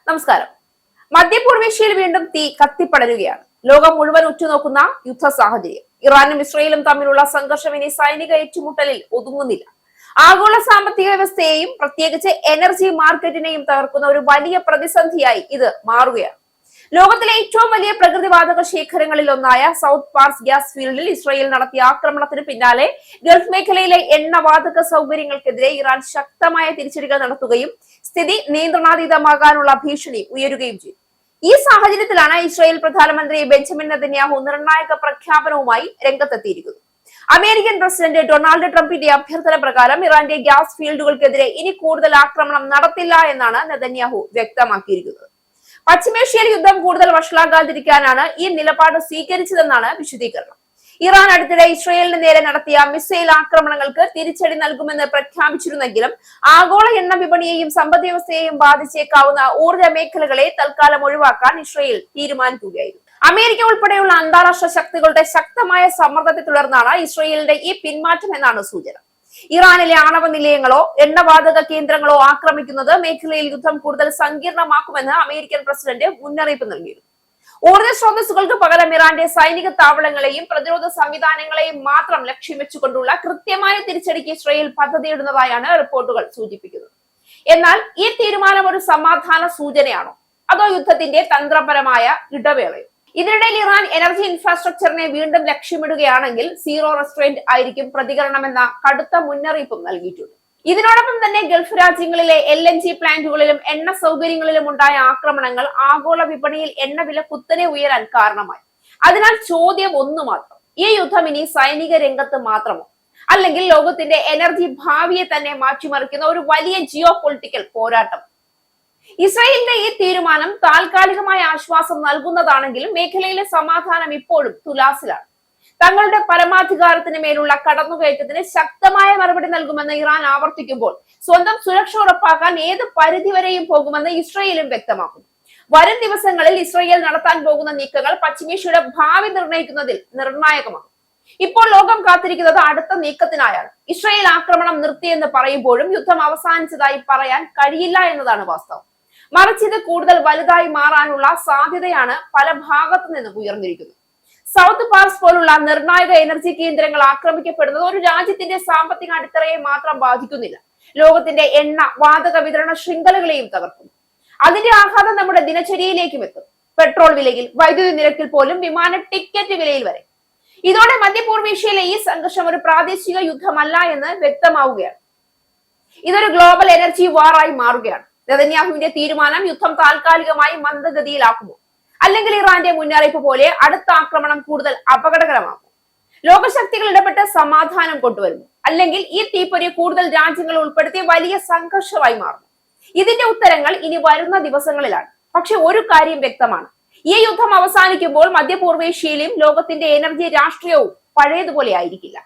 നമസ്കാരം. മധ്യപൂർവേഷ്യയിൽ വീണ്ടും തീ കത്തിപ്പടരുകയാണ്. ലോകം മുഴുവൻ ഉറ്റുനോക്കുന്ന യുദ്ധ സാഹചര്യം. ഇറാനും ഇസ്രയേലും തമ്മിലുള്ള സംഘർഷം ഇനി സൈനിക ഏറ്റുമുട്ടലിൽ ഒതുങ്ങുന്നില്ല. ആഗോള സാമ്പത്തിക വ്യവസ്ഥയെയും പ്രത്യേകിച്ച് എനർജി മാർക്കറ്റിനെയും തകർക്കുന്ന ഒരു വലിയ പ്രതിസന്ധിയായി ഇത് മാറുകയാണ്. ലോകത്തിലെ ഏറ്റവും വലിയ പ്രകൃതിവാതക ശേഖരങ്ങളിൽ ഒന്നായ സൗത്ത് പാർസ് ഗ്യാസ് ഫീൽഡിൽ ഇസ്രയേൽ നടത്തിയ ആക്രമണത്തിന് പിന്നാലെ ഗൾഫ് മേഖലയിലെ എണ്ണവാതക സൗകര്യങ്ങൾക്കെതിരെ ഇറാൻ ശക്തമായ തിരിച്ചടികൾ നടത്തുകയും സ്ഥിതി നിയന്ത്രണാതീതമാകാനുള്ള ഭീഷണി ഉയരുകയും ചെയ്തു. ഈ സാഹചര്യത്തിലാണ് ഇസ്രായേൽ പ്രധാനമന്ത്രി ബെഞ്ചമിൻ നെതന്യാഹു നിർണായക പ്രഖ്യാപനവുമായി രംഗത്തെത്തിയിരിക്കുന്നത്. അമേരിക്കൻ പ്രസിഡന്റ് ഡൊണാൾഡ് ട്രംപിന്റെ അഭ്യർത്ഥന പ്രകാരം ഇറാന്റെ ഗ്യാസ് ഫീൽഡുകൾക്കെതിരെ ഇനി കൂടുതൽ ആക്രമണം നടത്തില്ല എന്നാണ് നെതന്യാഹു വ്യക്തമാക്കിയിരിക്കുന്നത്. പശ്ചിമേഷ്യയിൽ യുദ്ധം കൂടുതൽ വഷളാകാതിരിക്കാനാണ് ഈ നിലപാട് സ്വീകരിച്ചതെന്നാണ് വിശദീകരണം. ഇറാൻ അടുത്തിടെ ഇസ്രയേലിന് നേരെ നടത്തിയ മിസൈൽ ആക്രമണങ്ങൾക്ക് തിരിച്ചടി നൽകുമെന്ന് പ്രഖ്യാപിച്ചിരുന്നെങ്കിലും ആഗോള എണ്ണ വിപണിയെയും സമ്പദ് വ്യവസ്ഥയെയും ബാധിച്ചേക്കാവുന്ന ഊർജ്ജ മേഖലകളെ തൽക്കാലം ഒഴിവാക്കാൻ ഇസ്രയേൽ തീരുമാനിക്കുകയായിരുന്നു. അമേരിക്ക ഉൾപ്പെടെയുള്ള അന്താരാഷ്ട്ര ശക്തികളുടെ ശക്തമായ സമ്മർദ്ദത്തെ തുടർന്നാണ് ഇസ്രയേലിന്റെ ഈ പിന്മാറ്റം എന്നാണ് സൂചന. ഇറാനിലെ ആണവ നിലയങ്ങളോ എണ്ണവാതക കേന്ദ്രങ്ങളോ ആക്രമിക്കുന്നത് മേഖലയിൽ യുദ്ധം കൂടുതൽ സങ്കീർണമാക്കുമെന്ന് അമേരിക്കൻ പ്രസിഡന്റ് മുന്നറിയിപ്പ് നൽകിയിരുന്നു. ഊർജ്ജ സ്രോതസ്സുകൾക്ക് പകരം ഇറാന്റെ സൈനിക താവളങ്ങളെയും പ്രതിരോധ സംവിധാനങ്ങളെയും മാത്രം ലക്ഷ്യം വെച്ചുകൊണ്ടുള്ള കൃത്യമായ തിരിച്ചടിക്ക് ഇസ്രയേൽ പദ്ധതിയിടുന്നതായാണ് റിപ്പോർട്ടുകൾ സൂചിപ്പിക്കുന്നത്. എന്നാൽ ഈ തീരുമാനം ഒരു സമാധാന സൂചനയാണോ അതോ യുദ്ധത്തിന്റെ തന്ത്രപരമായ ഇടവേളയോ? ഇതിനിടയിൽ ഇറാൻ എനർജി ഇൻഫ്രാസ്ട്രക്ചറിനെ വീണ്ടും ലക്ഷ്യമിടുകയാണെങ്കിൽ സീറോ റെസ്ട്രെയിന്റ് ആയിരിക്കും പ്രതികരണമെന്ന കടുത്ത മുന്നറിയിപ്പും നൽകിയിട്ടുണ്ട്. ഇതിനോടൊപ്പം തന്നെ ഗൾഫ് രാജ്യങ്ങളിലെ LNG പ്ലാന്റുകളിലും എണ്ണ സൗകര്യങ്ങളിലും ഉണ്ടായ ആക്രമണങ്ങൾ ആഗോള വിപണിയിൽ എണ്ണവില കുത്തനെ ഉയരാൻ കാരണമായി. അതിനാൽ ചോദ്യം ഒന്നു മാത്രം: ഈ യുദ്ധം ഇനി സൈനിക രംഗത്ത് മാത്രമോ, അല്ലെങ്കിൽ ലോകത്തിന്റെ എനർജി ഭാവിയെ തന്നെ മാറ്റിമറിക്കുന്ന ഒരു വലിയ ജിയോ പൊളിറ്റിക്കൽ പോരാട്ടം? ഇസ്രായേലിന്റെ ഈ തീരുമാനം താൽക്കാലികമായ ആശ്വാസം നൽകുന്നതാണെങ്കിലും മേഖലയിലെ സമാധാനം ഇപ്പോഴും തുലാസിലാണ്. തങ്ങളുടെ പരമാധികാരത്തിന് മേലുള്ള കടന്നുകയറ്റത്തിന് ശക്തമായ മറുപടി നൽകുമെന്ന് ഇറാൻ ആവർത്തിക്കുമ്പോൾ സ്വന്തം സുരക്ഷ ഉറപ്പാക്കാൻ ഏത് പരിധിവരെയും പോകുമെന്ന് ഇസ്രായേലും വ്യക്തമാക്കുന്നു. വരും ദിവസങ്ങളിൽ ഇസ്രായേൽ നടത്താൻ പോകുന്ന നീക്കങ്ങൾ പശ്ചിമേഷ്യയുടെ ഭാവി നിർണ്ണയിക്കുന്നതിൽ നിർണായകമാണ്. ഇപ്പോൾ ലോകം കാത്തിരിക്കുന്നത് അടുത്ത നീക്കത്തിനായാണ്. ഇസ്രായേൽ ആക്രമണം നിർത്തിയെന്ന് പറയുമ്പോഴും യുദ്ധം അവസാനിച്ചതായി പറയാൻ കഴിയില്ല എന്നതാണ് വാസ്തവം. മറിച്ച് ഇത് കൂടുതൽ വലുതായി മാറാനുള്ള സാധ്യതയാണ് പല ഭാഗത്തു നിന്നും ഉയർന്നിരിക്കുന്നത്. സൗത്ത് പാർസ് പോലുള്ള നിർണായക എനർജി കേന്ദ്രങ്ങൾ ആക്രമിക്കപ്പെടുന്നത് ഒരു രാജ്യത്തിന്റെ സാമ്പത്തിക അടിത്തറയെ മാത്രം ബാധിക്കുന്നില്ല, ലോകത്തിന്റെ എണ്ണ വാതക വിതരണ ശൃംഖലകളെയും തകർക്കുന്നു. അതിന്റെ ആഘാതം നമ്മുടെ ദിനചര്യയിലേക്കും എത്തും. പെട്രോൾ വിലയിൽ, വൈദ്യുതി നിരക്കിൽ പോലും, വിമാന ടിക്കറ്റ് വിലയിൽ വരെ. ഇതോടെ മധ്യപൂർവേഷ്യയിലെ ഈ സംഘർഷം ഒരു പ്രാദേശിക യുദ്ധമല്ല എന്ന് വ്യക്തമാവുകയാണ്. ഇതൊരു ഗ്ലോബൽ എനർജി വാറായി മാറുകയാണ്. നെതന്യാഹുവിന്റെ തീരുമാനം യുദ്ധം താൽക്കാലികമായി മന്ദഗതിയിലാക്കുമോ, അല്ലെങ്കിൽ ഇറാന്റെ മുന്നറിയിപ്പ് പോലെ അടുത്ത ആക്രമണം കൂടുതൽ അപകടകരമാകുമോ? ലോകശക്തികൾ ഇടപെട്ട് സമാധാനം കൊണ്ടുവരുമോ, അല്ലെങ്കിൽ ഈ തീപ്പൊരി കൂടുതൽ രാജ്യങ്ങൾ ഉൾപ്പെടുത്തി വലിയ സംഘർഷമായി മാറുന്നു? ഇതിന്റെ ഉത്തരങ്ങൾ ഇനി വരുന്ന ദിവസങ്ങളിലാണ്. പക്ഷെ ഒരു കാര്യം വ്യക്തമാണ്: ഈ യുദ്ധം അവസാനിക്കുമ്പോൾ മധ്യപൂർവേഷ്യയിലും ലോകത്തിന്റെ എനർജി രാഷ്ട്രീയവും പഴയതുപോലെ ആയിരിക്കില്ല.